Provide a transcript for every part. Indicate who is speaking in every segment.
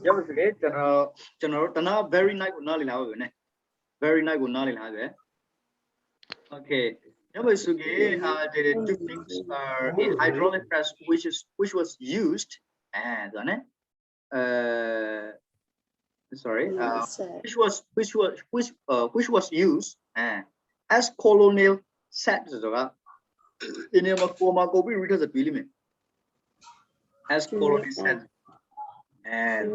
Speaker 1: okay. General, very nice. Very nice. Okay. The two things are a hydraulic press, which was used, and which was used as colonial set in a coma copy readers at William as colonial set. And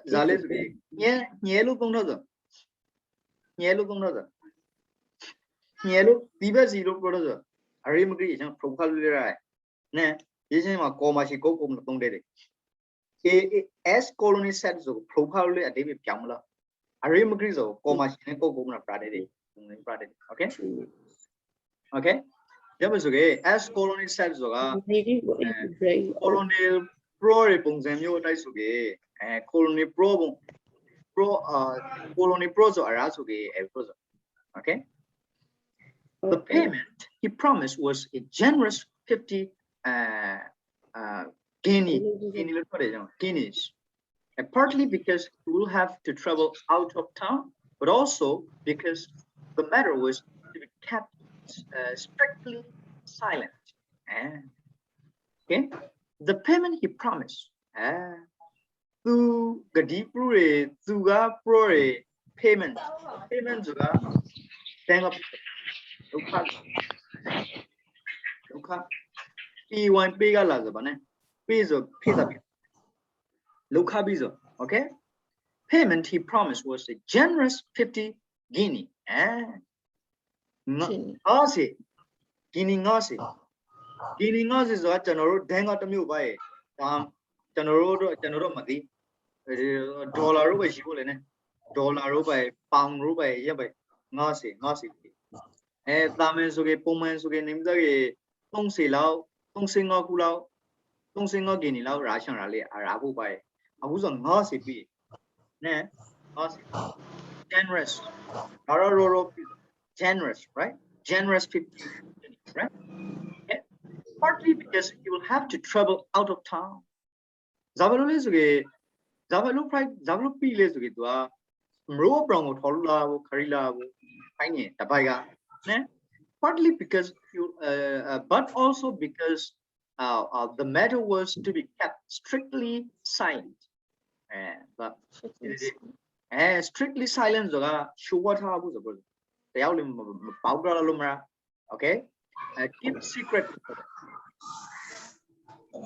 Speaker 1: Zales, yellow bonus, yellow, Tiba zero brother. I remember probably right. Ne, using a coma she go home as colony set probably a David Pamela. I remember so coma she go home a Friday. Okay. Okay. That was okay. As colony set colonial pro Pongzamio Daisuke and colony pro colony proso arasuke okay. The payment he promised was a generous 50 guineas, and partly because he will have to travel out of town, but also because the matter was to be kept strictly silent. Okay, the payment he promised to Gadi Prure, Tuga Prure payment then of P1 Pega Lazabane, Piso, Luca Bizo, okay? Payment he promised was a generous 50 guinea. Aussie, guinea Aussie. Guinea Aussie is what General Dang out the new by General Madi, dollar over Shibulene, dollar by pound ruby, yeah, by Aussie. Tamansuke, Pomansuke, Nimsake, Tongsi Lao, Tongsingo Kulao, Tongsingo Guinea Lao, Ration Rally, Arabu by Abuzon Hossi B. Ne, Hossi. Generous. Aroro, generous, right? Generous 50, right? Okay. Partly because you will have to travel out of town. Zabaluke, Zabalu Pride, Zabalu Pilesuke, Mro Brown, Holula, Karila, Pine, Tabaga. Partly because but also because the matter was to be kept strictly silent. Strictly silent. Okay, keep secret.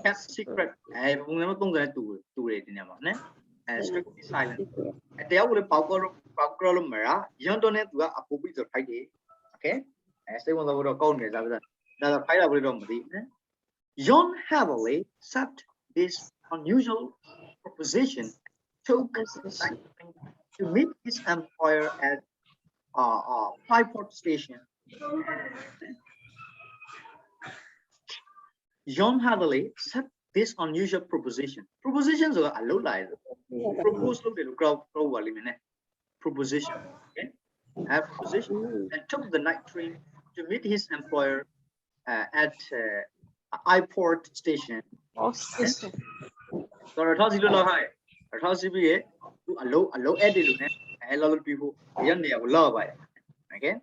Speaker 1: Kept secret. Strictly silent. Okay. John Haverley accepted this unusual proposition to meet his employer at Highport Station. John Haverley accepted this unusual proposition. Propositions are a low line. Proposal proposition. Okay. Proposition and took the night train to meet his employer at Highport Station. So people okay.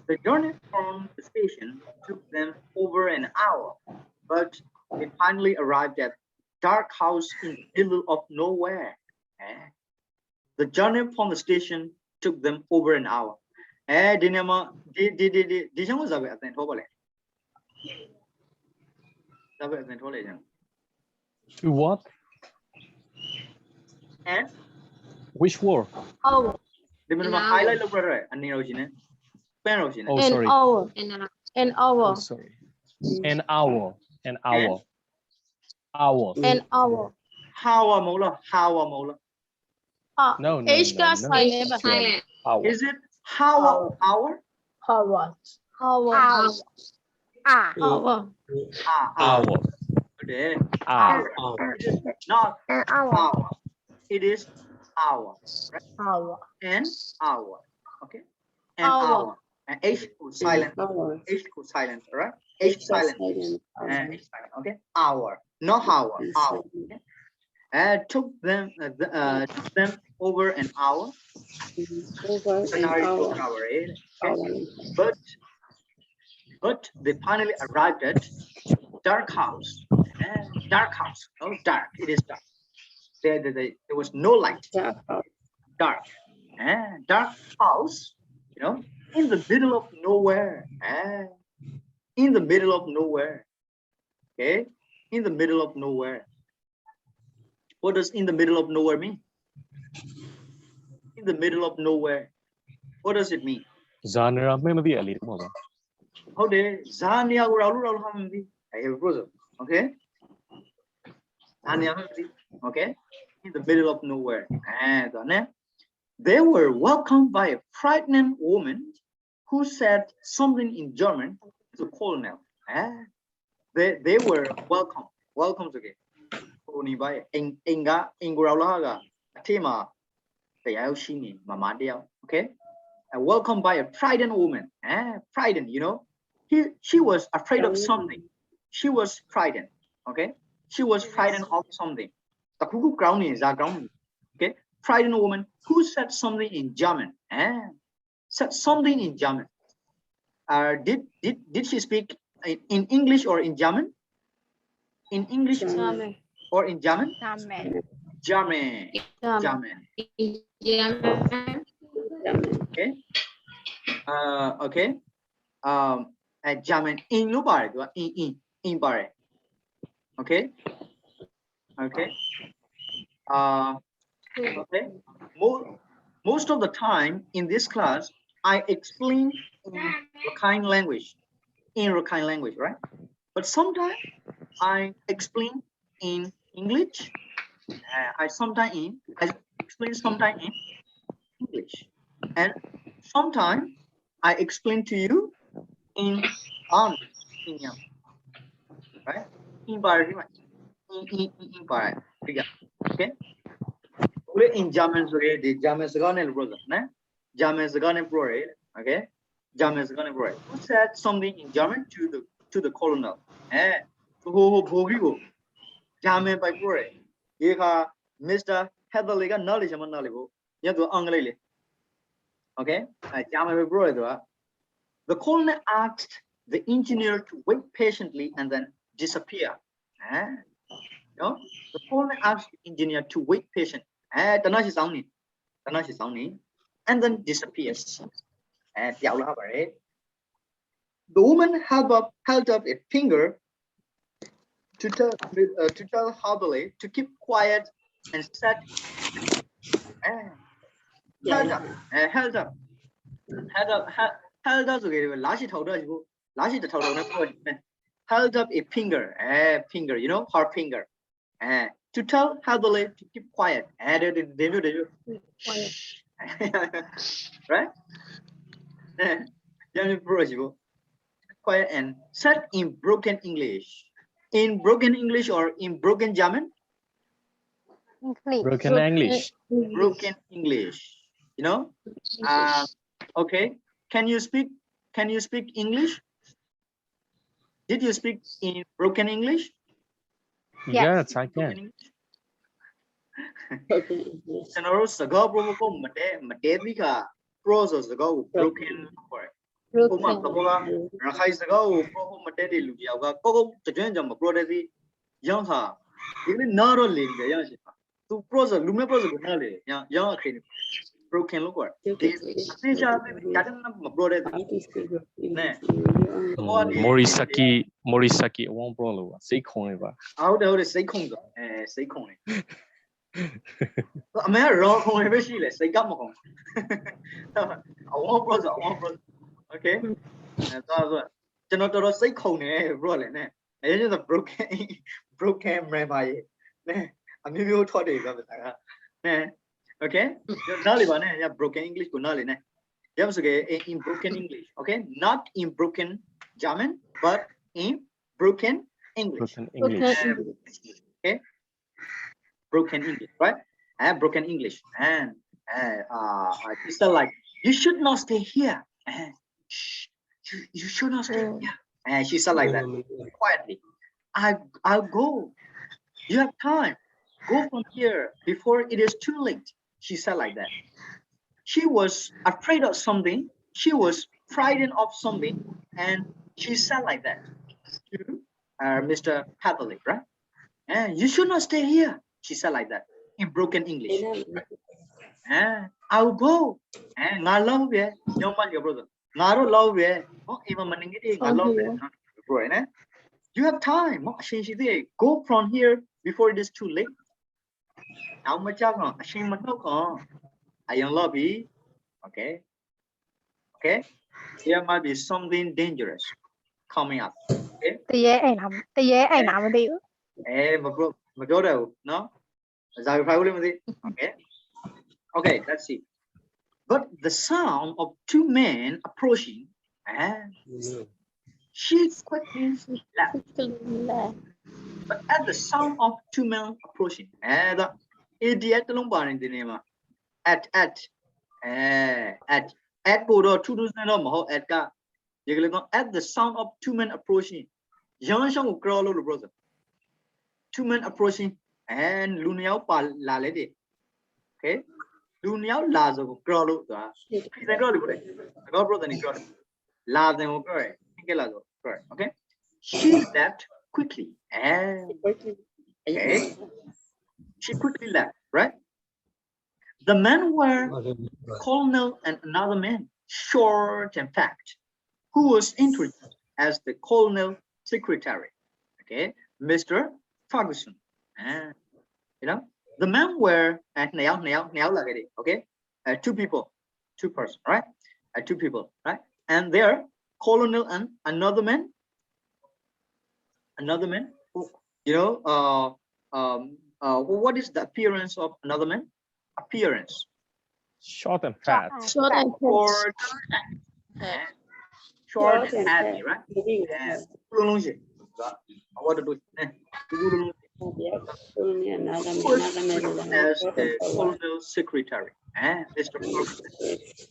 Speaker 1: The journey from the station took them over an hour, but they finally arrived at dark house in the middle of nowhere. The journey from the station took them over an hour.
Speaker 2: To what?
Speaker 1: And
Speaker 2: which word?
Speaker 3: Hour.
Speaker 1: Highlight oh, sorry.
Speaker 3: An hour. An hour.
Speaker 2: Oh, sorry. An hour. An hour. Hour.
Speaker 3: An hour.
Speaker 1: How mola?
Speaker 2: No.
Speaker 3: Silent.
Speaker 2: Hour.
Speaker 1: Is it how hour?
Speaker 3: Hour. Hour. Hour.
Speaker 2: Hour.
Speaker 1: Okay.
Speaker 2: Hour.
Speaker 1: It is not
Speaker 3: An hour.
Speaker 1: hour. It is hour. Right?
Speaker 3: Hour.
Speaker 1: An hour. Okay. An
Speaker 3: Hour.
Speaker 1: hour. And H silent. H silent. All right. H silent. H silent. Okay. Hour. not hour, hour. Took them over an hour.
Speaker 3: Over an hour.
Speaker 1: Okay? But they finally arrived at dark house. Dark house. Oh, dark. It is dark. There was no light. Dark. Dark house. You know, in the middle of nowhere. In the middle of nowhere. Okay, in the middle of nowhere. What does in the middle of nowhere mean? In the middle of nowhere. What does it mean?
Speaker 2: Genre maybe a little more.
Speaker 1: How they Zania okay? Okay, in the middle of nowhere. And they were welcomed by a frightened woman who said something in German to colonel. They were welcome again. Okay, welcomed by a frightened woman. Frightened, you know, she was afraid of something. She was frightened. Okay, she was frightened of something. Okay, frightened woman who said something in German. Said something in German. Did she speak in English or in German? In English or in German? German. Okay. Okay. German in lo pare in pare. Okay. Okay. Okay. Most of the time in this class, I explain in Rakhine language. In Rakhine language, right? But sometimes I explain in English. I explain sometimes in English, and sometimes I explain to you in right? In okay. In German, the German okay. German who said something in German to the colonel. German by Mr. Heatherley got knowledge of knowledge. Okay, the colonel asked the engineer to wait patiently and then disappear. No? The colonel asked the engineer to wait patiently and then disappears. The woman held up a finger to tell Hadley to keep quiet and said, held up a finger, you know, her finger, to tell Hadley to keep quiet. Right? Quiet and said in broken English. In broken English or in broken German?
Speaker 2: Broken English.
Speaker 1: Broken English. You know? Okay. Can you speak English? Did you speak in broken English?
Speaker 2: Yes, I can.
Speaker 1: Broken.
Speaker 2: Morisaki won't blow. Say corn.
Speaker 1: Out of say corn. Say corn. I'm a wrong corn. Say gum. I want okay. Not say corn, rolling. It is a broken rabbi. I'm maybe taught it. Okay. Broken English. In broken English. Okay. Not in broken German, but in broken English.
Speaker 2: Broken English.
Speaker 1: Okay. Broken English, right? Broken English. And it's like, you should not stay here. You should not stay here. And she said like that quietly. I'll go. You have time. Go from here before it is too late. She said like that. She was afraid of something. She was frightened of something, and she said like that to Mr. Catholic, right? And you should not stay here. She said like that in broken English. I'll go. And I love you. No man, your brother. I don't love you. Oh, even I love you. You have time. Go from here before it is too late. How much I love you. Okay. Okay. There might be something dangerous coming up. Okay. My daughter, no? Okay. Okay, let's see. But the sound of two men approaching, and she quickly left. But at the sound of two men approaching, and the idiot in the name at Bodo 2000 at the sound of two men approaching. Young Shang girl brother. Two men approaching and Luniao pa la lady. Okay. Luniao lazo girl. Okay. She left quickly. Okay. She quickly left, right? The men were Colonel and another man, short and fat, who was introduced as the Colonel Secretary. Okay, Mr. Ferguson. You know, the men were okay, two people, two persons, right? Two people, right? And there, Colonel and another man, you know, what is the appearance of another man? Appearance.
Speaker 2: Short and fat.
Speaker 3: Short and
Speaker 1: Short and heavy, right? What to do? As the Colonel Secretary, Mr. Ferguson.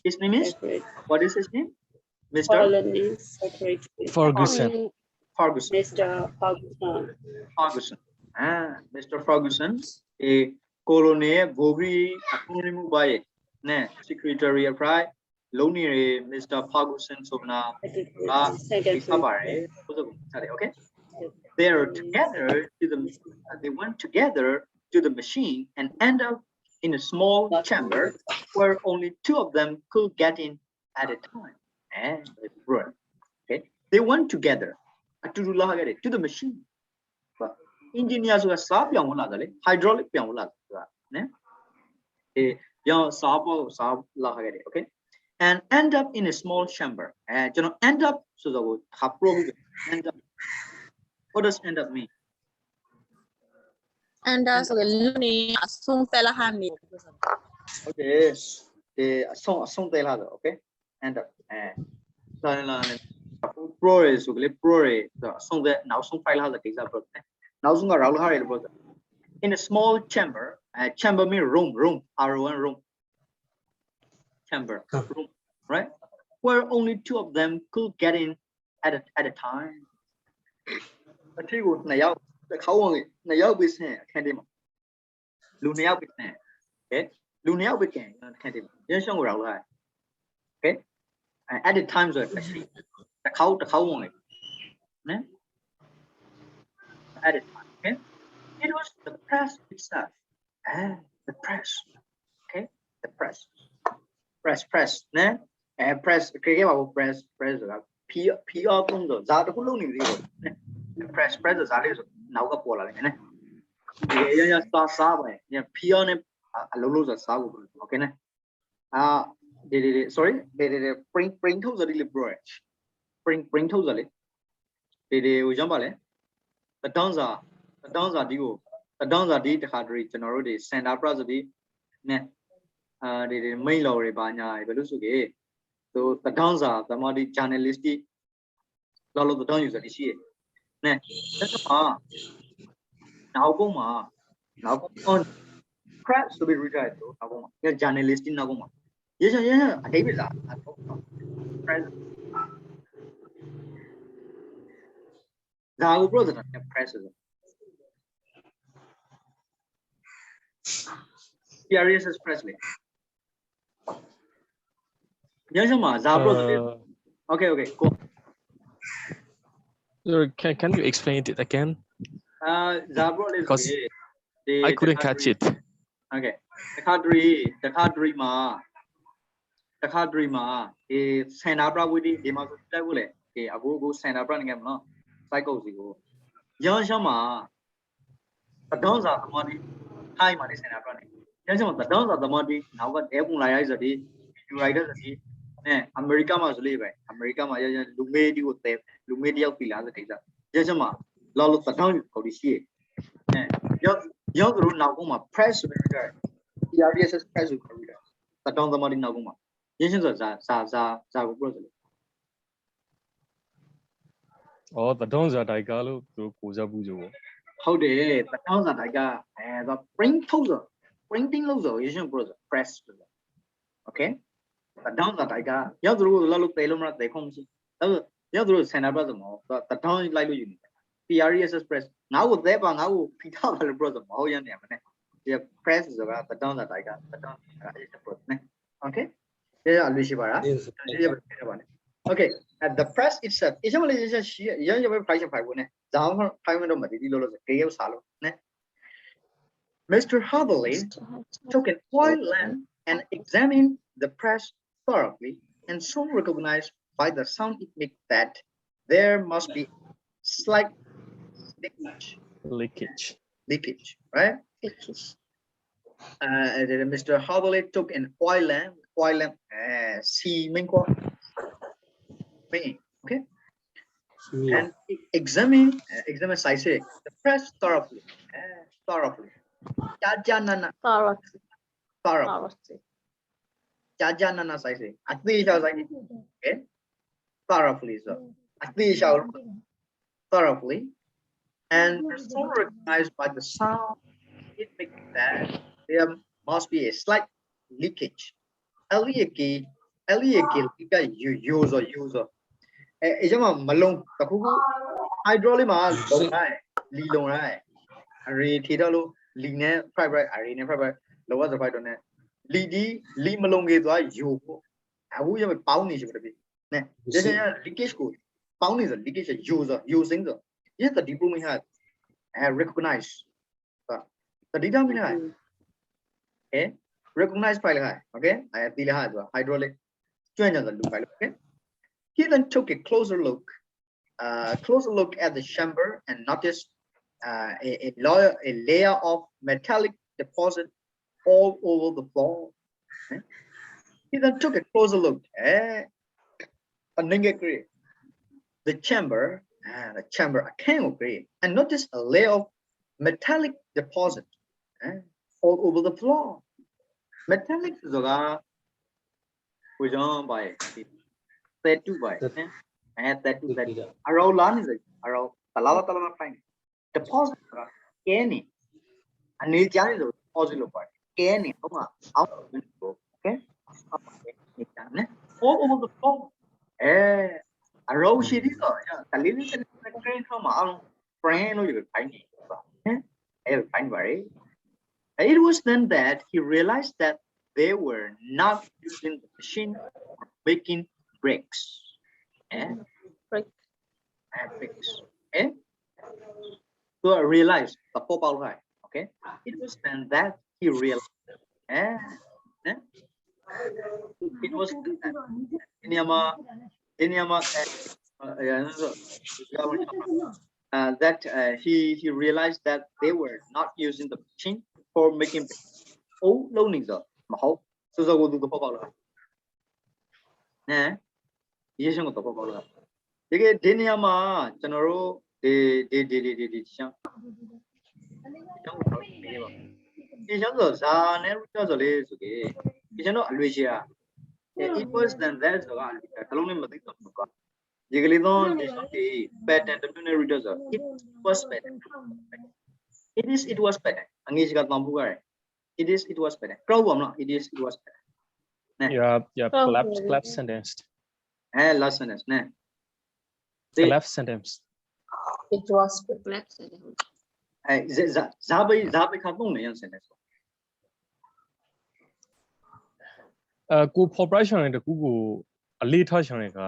Speaker 1: His name is, what is his name? Mr.
Speaker 2: Ferguson.
Speaker 1: Ferguson.
Speaker 3: Mr. Ferguson.
Speaker 1: Ferguson. Mr. Ferguson, a colonel, Bobby, Secretary of Pride, Lonely, Mr. Ferguson, so now, okay. They went together to the machine and end up in a small chamber where only two of them could get in at a time. Okay, they went together to the machine. Engineers were hydraulic, okay, and end up in a small chamber. End up, so the end up. What does end up mean?
Speaker 4: And that's okay. Luni, song telahami.
Speaker 1: Okay, the song telahada. Okay, end up. Pro is the song that now song file has a case of now song around in a small chamber. Chamber means room, R1 room. Chamber, room, right? Where only two of them could get in at a time. Okay, at the times of actually the cow only. At the time, okay, it was the press itself. The press, okay, the press, press, press, sorry, bring those a little bridge. Bring those a little. The downs are the country generally send up the mail or banya belusuke. So the downs are the modi journalistic. Lolo the down user is here. Now on crabs to be retired to Nagoma. Journalist in Nagoma. Yes, I gave it that. Now, brother, president. Furious Presley. Yashama Zabro. Okay, go.
Speaker 2: Can you explain it again?
Speaker 1: Zabro is
Speaker 2: Because I couldn't catch it.
Speaker 1: Okay. The Kadri ma. Senabra with the Demasule. Okay, I go Senabra and Gamma. Psycho. Yashama. The dons are the money. High money Senabra. Yashama, the dons are the money. Now what Ebula is a day. You write a day. America must live. America must Lumedi with them. Lumedia Pila. Yashama. Lolo the town of the sea. Young room Naguma press reader. PRDS press reader. The down the money Naguma. Yashama Zago brother.
Speaker 2: Oh, the dons are Daigalo to Kuzabujo.
Speaker 1: How they the towns that I got the printing loser, Asian brother, press. Okay? The towns that I got, Yadru Lalu Pelumra, they come see. Yadru Senabra, the town is like you. PRES press. Now they bang out Pita brother, Moyan. The press is about the town that I got. The town is the brother. Okay? Yeah, Lushibara. Okay, at the press itself, Mr. Hubbley took an oil lamp and examined the press thoroughly and soon recognized by the sound it made that there must be slight leakage, right? Mr. Hubbley took an oil lamp, okay, and examine size the press thoroughly. Jajanana size. Okay, thoroughly. So thoroughly, and soon recognized by the sound it makes that there must be a slight leakage. Leakage user. Malone, hydraulic long right. Retidalo, line, private, arena, private, lower the fight on it. Lee Malone is like you. I will have a pound is to be. Leakage school. Pound is a leakage user using the. Yes, the diploma had recognized the determinant. Okay, recognized pilot. Okay, I have the hydraulic. Okay. He then took a closer look at the chamber and noticed a layer of metallic deposit all over the floor. Okay. He then took a closer look at the chamber and noticed a layer of metallic deposit all over the floor. Metallic is by that too by that around land is around Talava fine. Deposit any and the Jan is a positive part. Any okay. All over the floor. A row she is a little train from our friend or you find it. It was then that he realized that they were not using the machine for making bricks. Bricks. So I realized the pop out right. Okay. It was then that he realized. It was that he realized that they were not using the machine for making bricks. Oh, loaning the mahal. So the go to the pop out. Yes, I'm going to pop out. Again, Deniama, General, the it was then that's the one. It was better. It was better. It was better. Problem no, it was better.
Speaker 2: Yeah, collapse sentence.
Speaker 1: Last sentence.
Speaker 2: Collapse sentence.
Speaker 3: It was collapse sentence.
Speaker 1: Zabe khatong ne yan sentence.
Speaker 2: ကို population နဲ့တကူကိုအလေးထားရှင်တွေက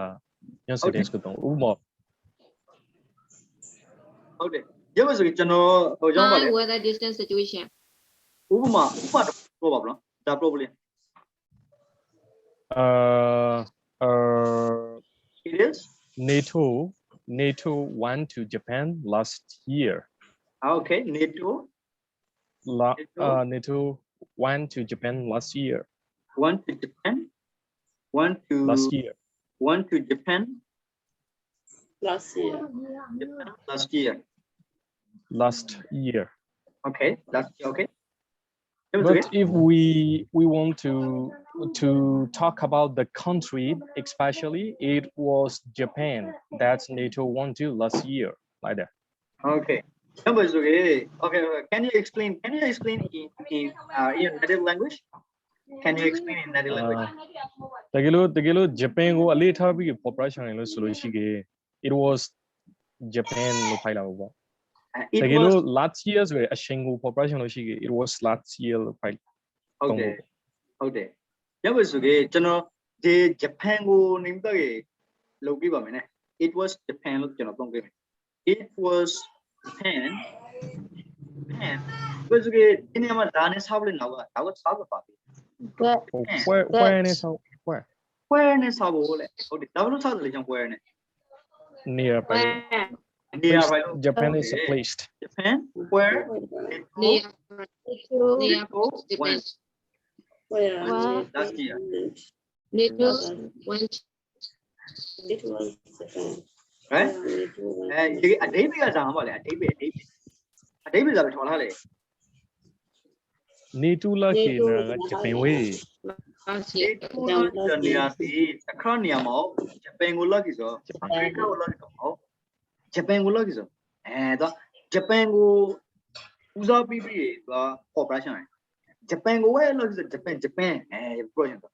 Speaker 2: ညစတဲ့စကတော့ဥပမာ
Speaker 1: ဟုတ်တယ်ရပါဆိုကျွန်တော်ဟိုကြောင့်ပါလေ
Speaker 3: weather distance situation
Speaker 1: ဥပမာတော့ပါဗလားဒါ problem it is
Speaker 2: NATO went to Japan last year.
Speaker 1: Okay, NATO
Speaker 2: went to Japan last year.
Speaker 1: Went to Japan. Went to
Speaker 2: last year.
Speaker 1: Went to Japan
Speaker 3: last year.
Speaker 1: Japan last year.
Speaker 2: Last year.
Speaker 1: Okay, last year. Okay.
Speaker 2: But if we want to talk about the country, especially it was Japan that NATO went to last year, like that.
Speaker 1: Okay. Okay. Can you explain in your native language? Can you explain in native language?
Speaker 2: Tagelo Japan go a little bit population in Solushige. It was Japan lo paila ba. Tagelo last year's way a shingle population lo shige. It was last year lo paila.
Speaker 1: Okay. Yabusuge general the Japan go name the logi ba mane. It was Japan lo general tong ge. It was Japan. Yabusuge ini ama dane sable nawa. Nawa sabba pa.
Speaker 2: Where ne so where?
Speaker 1: Where ne sabo le. Okay. Double sable le jang where ne.
Speaker 2: Nearby. Japan is a place.
Speaker 1: Japan where?
Speaker 3: Where
Speaker 1: last year.
Speaker 3: NATO went. It was Japan.
Speaker 1: Right? A day be as a day be as a le.
Speaker 2: NATO lucky Japan way.
Speaker 1: Japan go lucky so. America go lucky so. Japan go lucky so. Japan go usa pipi operation. Japan go where lucky so Japan. Project.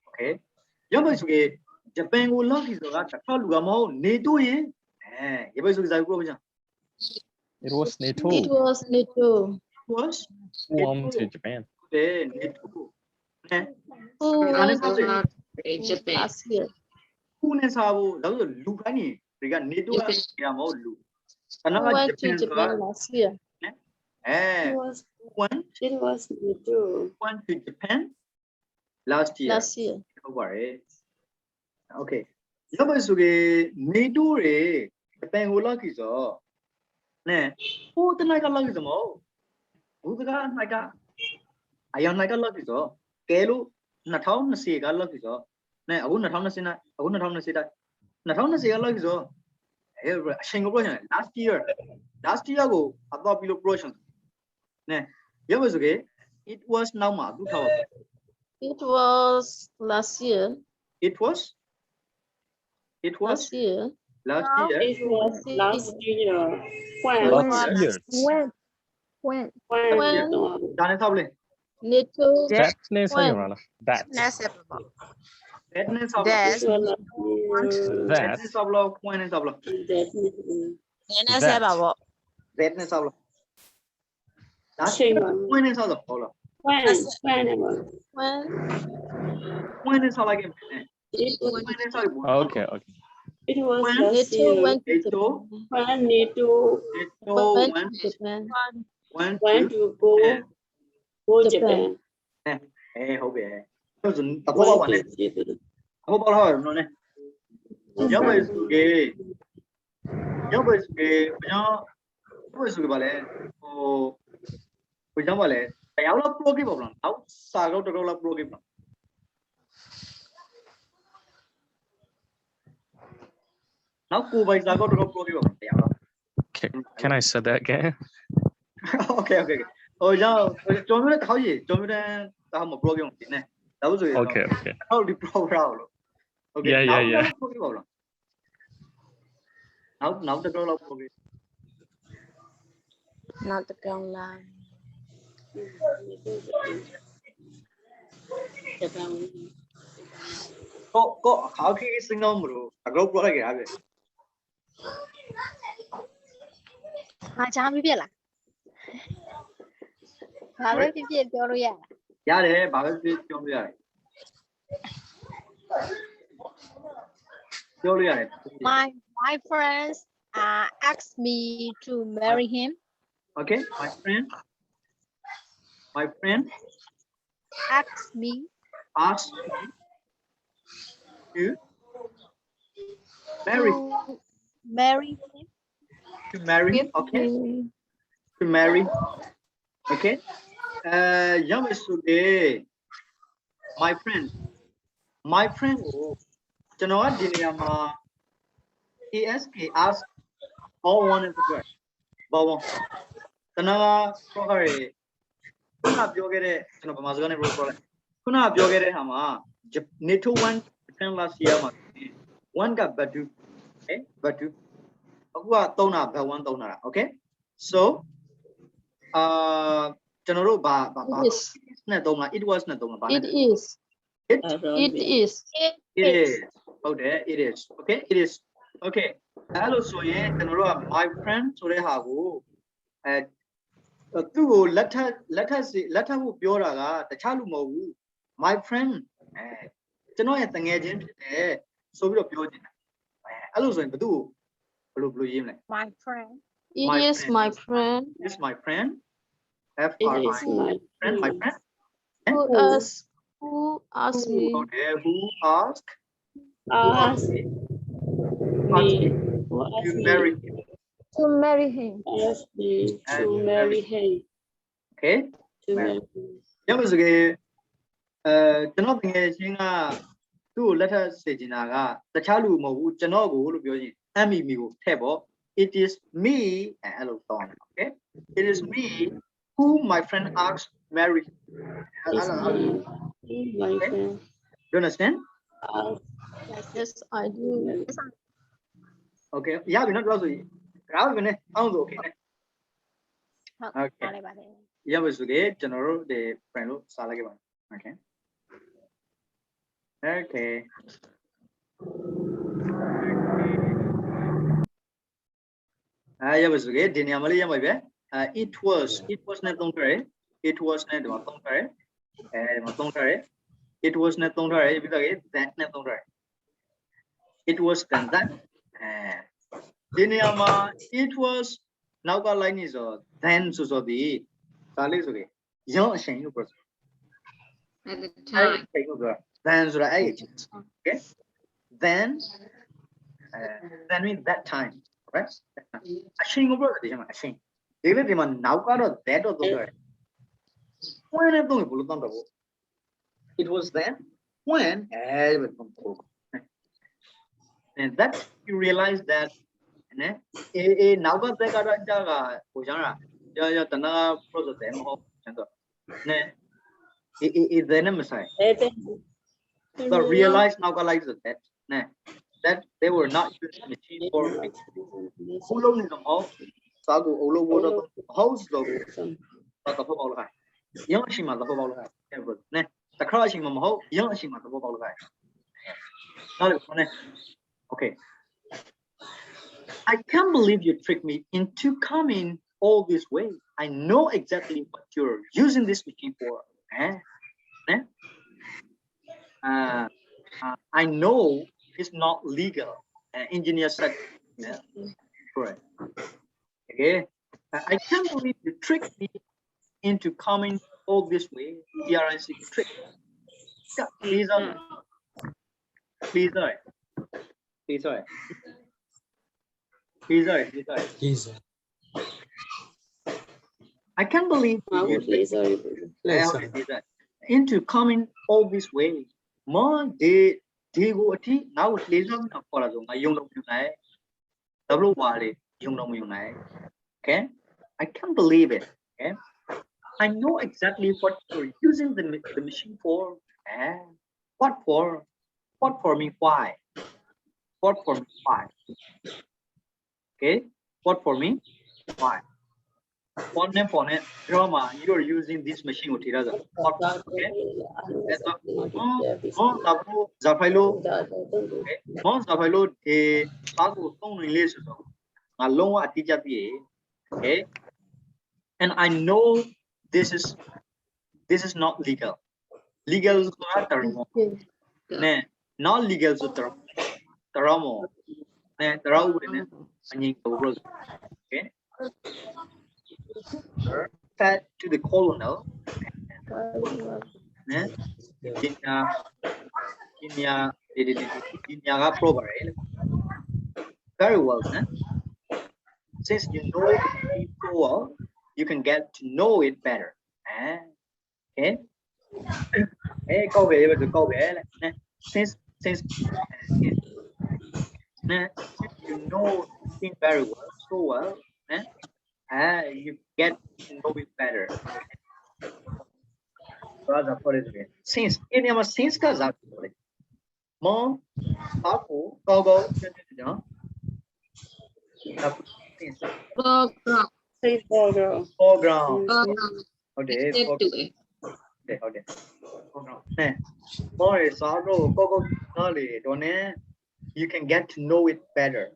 Speaker 1: Okay. Yamba suge Japan go lucky so ga takha luga mo NATO ye. Yamba suge sai pro bjan.
Speaker 2: It was NATO.
Speaker 1: Was
Speaker 2: Went to Japan.
Speaker 1: NATO.
Speaker 3: Who went to Japan last year?
Speaker 1: Who ne sabo da so lu khani riga NATO ya mo lu.
Speaker 3: Who went to Japan last year?
Speaker 1: It was
Speaker 3: NATO.
Speaker 1: Went to Japan last year. Okay. Yaba suge NATO re Japan go lucky so. Ne. Who the like a lucky so mo. Who the like a ayan like a lucky so. Kelu2020က lucky so. Neအခု2020အခု2020တိုင်း2020က lucky so. အချိန်ကို projection last year ကိုအတော့ပြီးလို့ projection နဲရပါစို့ကေ it was now မှာအခုထားပါ
Speaker 3: It was last year.
Speaker 1: It was
Speaker 3: last year.
Speaker 1: Last year.
Speaker 3: It was last year. When?
Speaker 1: Dane table.
Speaker 3: NATO.
Speaker 2: That ne sayora la. That.
Speaker 1: That ne table. That ne table. When ne table. That ne table. Last year. When ne table. When is how like
Speaker 2: Okay.
Speaker 3: It was
Speaker 1: when
Speaker 3: last year.
Speaker 1: When
Speaker 3: NATO went to go Japan.
Speaker 1: Hey, hope it. Hope all her no ne. Yoba is gay. Ba le. Ko ba le. တရားလောက် pro ကိပါဗလားနောက်စာကောတော်တော်လောက် pro ကိပါနောက်ကိုပိုင်စာကောတော်တော် pro ကိပါဗလားတရားလောက်
Speaker 2: Can I say that again?
Speaker 1: Okay ဟိုကြောင့်ကျွန်တော်တို့ထောက်ရည်ကျွန်တော်တို့တောင်းမ pro ကိအောင်ဒီနဲ့ဒါဆိုရင်
Speaker 2: Okay
Speaker 1: ဟုတ်ဒီ pro ရအောင်လို့ Okay
Speaker 2: Yeah
Speaker 1: pro ကိပါဗလားနောက်တော်တော်လောက် pro ကိ
Speaker 4: နောက်တစ်ကောင်လာ
Speaker 1: ကိုအခါခေစင်ကောင်းမလို့အကော pro လိုက်ကြရပြီ
Speaker 4: ငါချမ်းပြည့်လားဘာပဲပြည့်ပြောလို့ရလား
Speaker 1: ရတယ်ဘာပဲပြောလို့ရတယ်
Speaker 4: My friends asked me to marry him.
Speaker 1: Okay, my friend
Speaker 4: Asked me
Speaker 1: asked me to marry
Speaker 4: him.
Speaker 1: to marry him. Okay, to marry. Okay. Young is today. My friend. My friend. You know what? ESK ask all one is good. But Tanawa Prohari. Kuna Biogere, Mazgani Roper. Kuna Biogere Hama. Neto one last year. One got Batu. Okay, Batu. Tona, the one donor. Okay. So, General
Speaker 3: It is.
Speaker 1: It was not
Speaker 3: It is.
Speaker 1: It
Speaker 3: is.
Speaker 1: It is. Okay, it is. Okay, it is. Okay. Hello, so yeah, my friend, so they have let her Biora, the Chalumo, my friend, at the agent, so we appeared. Hello, so do blue
Speaker 4: My friend.
Speaker 3: It is my friend.
Speaker 1: It's my friend. F
Speaker 3: It
Speaker 1: R
Speaker 3: is
Speaker 1: I friend, my friend.
Speaker 3: Who asked me?
Speaker 1: Okay, who asked?
Speaker 3: Asked me.
Speaker 1: To marry him.
Speaker 3: To marry him. Asked me to marry him.
Speaker 1: Okay.
Speaker 3: To marry him.
Speaker 1: Okay. Nothing is two letters say Jinaga, the Chalu Mo, Janogo, Amigo, table. It is me, hello, Tom. Okay. It is me who my friend asked marry.
Speaker 3: It's me, my friend.
Speaker 1: Do you understand?
Speaker 3: Yes, I do.
Speaker 1: Okay. Yeah, we're not also. Okay. Okay. Yeah, was good. General, the friend, Salagavan. Okay. Okay. Yeah, was good. Diniamali, it was not tongare. It was not tongare. It was not tongare because that not tongare. It was then that. Diniama, it was now got line is then so the Salis okay. Young Shane person.
Speaker 3: At the time.
Speaker 1: Then so age. Okay. Then means that time, right? Ashing over the Ashing. Even the man now got a dead of the when I don't it was then when and that you realize that now got the Garajaga, Ujana, Tana process them. It then Messiah. So realize now got like that they were not using machine for Ulo is a mouth, Sago Olo water house logo, but the whole guy. Young Shima the whole guy. The crushing of Maho, young Shima the whole guy. Okay. I can't believe you tricked me into coming all this way. I know exactly what you're using this machine for. I know it's not legal. Engineer said, correct. Okay. I can't believe you tricked me into coming all this way. PRIC trick. Please, please. I can't believe you tricked me into coming all this way. More they go now laser for us. My young double wally, okay. I can't believe it. Okay. I know exactly what you're using the machine for. What for? What for me? Why? What for me? Why? Okay. What for me? Why? For name, drama. You're using this machine. Okay. Okay. Zafailo. Okay. Zafailo. Pago phone relation. Along at okay. And I know this is not legal. Legal not legal so taramo okay fed to the colonel very well since you know it so well you can get to know it better okay since you know it very well so well you get to know it better brother for it since any of since ka za mo ako go foreground okay more go you can get to know it better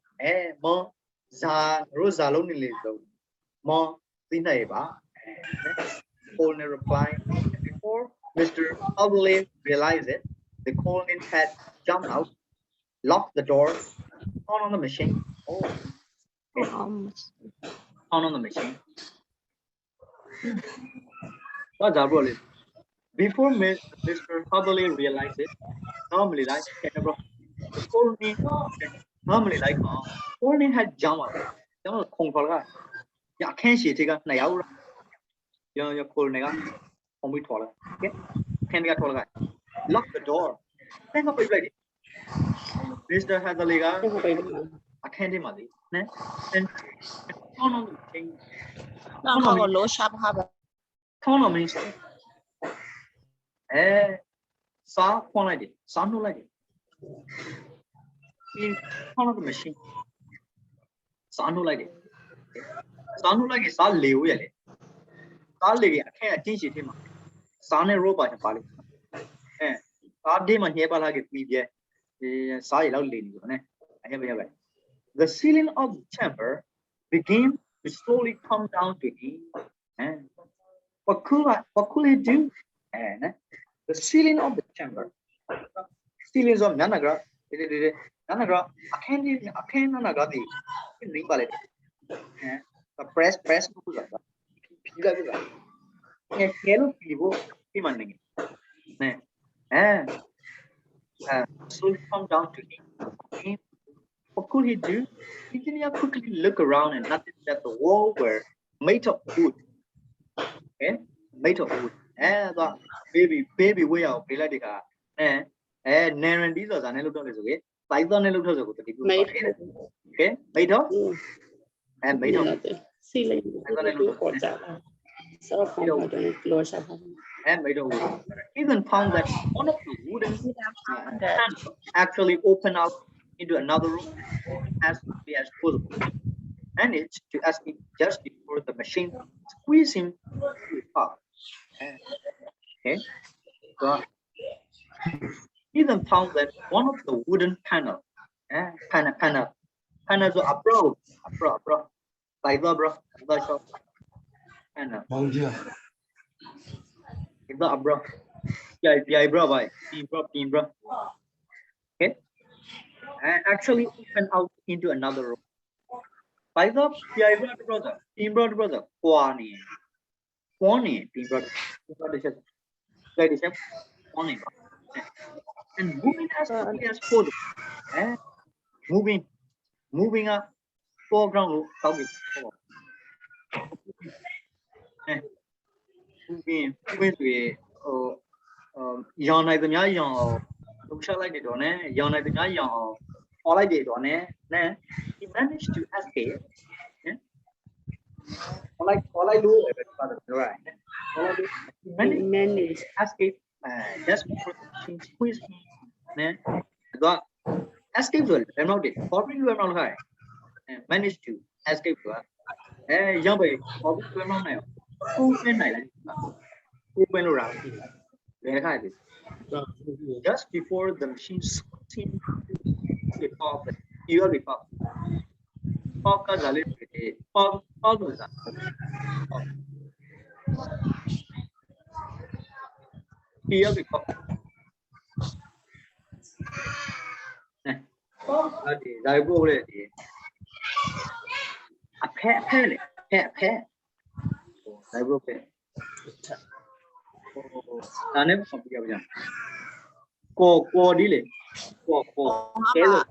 Speaker 1: mo za rosa lo ni le so mo tinai ba colonel replied before Mr. Hubble realized it the colonel had jumped out locked the door turn on the machine turn on the machine before Mr. Hubble realized it normally like the colonel had jumped out không có cái ya can't see it này áo yo colonel không biết thoa okay can't get thoa lock the door then how ready Mr. Hadaliga I can't imagine and turn on the machine turn on machine sa phone like it sa no like it turn on the machine sa no like it sa no like it sa liu ya le sa le ya khe a tin shi thi ma sa ne ro ba cha pa le sa de ma he pa la ke pi bie sa yi lao le ni ne the ceiling of the chamber began to slowly come down to him what could he do the ceiling of the chamber ceiling of nanagra I can't nanagra the ring ba le the press ko ga pila ga kelo pivo pi man ne slowly come down to him what could he do engineer quickly look around and noticed that the wall were made of wood made of wood the baby way out pila de ka naran di so sa ne lu to le so ke sai to ne lu to so ko ti okay made of made of
Speaker 3: ceiling
Speaker 1: and made of wood even found that one of the wooden panels actually opened out into another room as quickly as possible managed to escape just before the machine squeezed him to the top. Okay, so even found that one of the wooden panels so abro like the bro panel the abro yeah bro bye team bro okay actually opened out into another room by the team brother Kwani team brother and moving as quickly as possible moving up foreground moving with yon này tụi nhá yon đúng sao lại để đó nè yon này tụi nhá yon họ lại để đó nè he managed to escape họ lại luôn right he managed to escape just before the machine squeezed him nè đó escape rồi em nói đi có biết em nói hay managed to escape rồi do vậy có biết em nói này không bên này là không bên nào để khai thì just before the machine squeezed the pop you are the pop का जाले pop हो जा here the pop ဒါကိုလေအဖဲလေဖဲဒါကိုဖဲဒါနဲ့ပတ်ပြပြကိုဒီလေကိုကဲလို့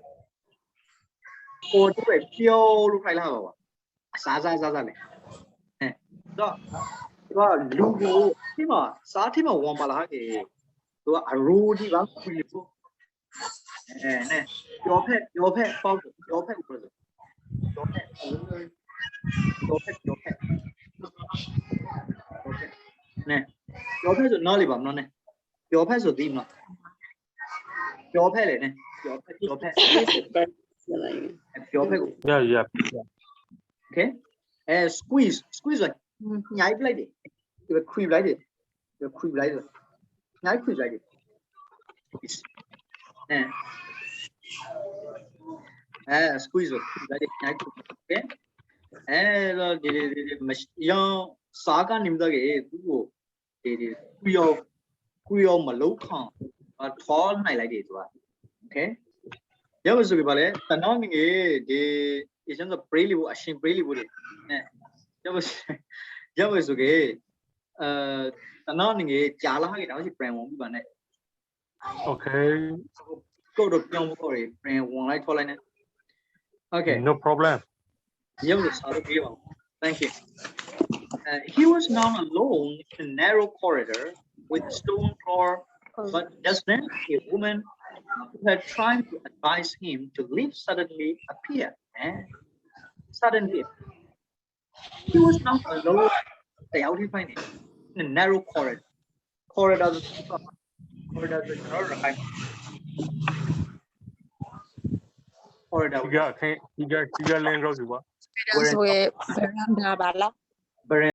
Speaker 1: ကိုဒီပဲပြောလို့ခိုင်းလာပါပါအစားလေတော့လူကိုဒီမှာစားထိမှာဝန်ပါလားကေသူကအရိုးဒီပါခွေဖို့နဲ့ပြောဖက်ပေါ့ပြောဖက်ကိုပြောဖက်နဲ့ပြောဖက်ဆိုနော်လေပါမနော်နဲ့ပြောဖက်ဆိုသိမနော်ပြောဖက်လေနဲ့ပြောဖက်ပြောဖက်ကို
Speaker 2: yeah
Speaker 1: okay squeeze လိုက်ညှိုက်လိုက်တယ်ဒီခွေလိုက်တယ်ညှိုက်ခွေလိုက်တယ်squeeze လိုက်တယ်ညှိုက်ခွေ okay တော့ဒီရောစားကနေမတော့ကေသူ့ကိုဒီခွေရောမလုံးခေါင်ထော်နိုင်လိုက်တယ်သူက okay ရပါဆိုပြပါလေတနောင်းငယ်ဒီ agent of braille ကိုအရှင် braille ကိုလေရပါဆိုကေတနောင်းငယ်ကြာလာခဲ့တော့ရှိ brand ဝင်ပြပါနဲ့
Speaker 2: okay
Speaker 1: ကိုတော့ပြောင်းဖို့ရ brand ဝင်လိုက်ထော်လိုက်နဲ့ okay
Speaker 2: no problem
Speaker 1: thank you he was now alone in a narrow corridor with stone floor but just then a woman who had tried to advise him to leave suddenly appeared. Suddenly, he was now alone in a narrow corridor. Corridor.
Speaker 2: You got land rose what?
Speaker 3: So veranda bala.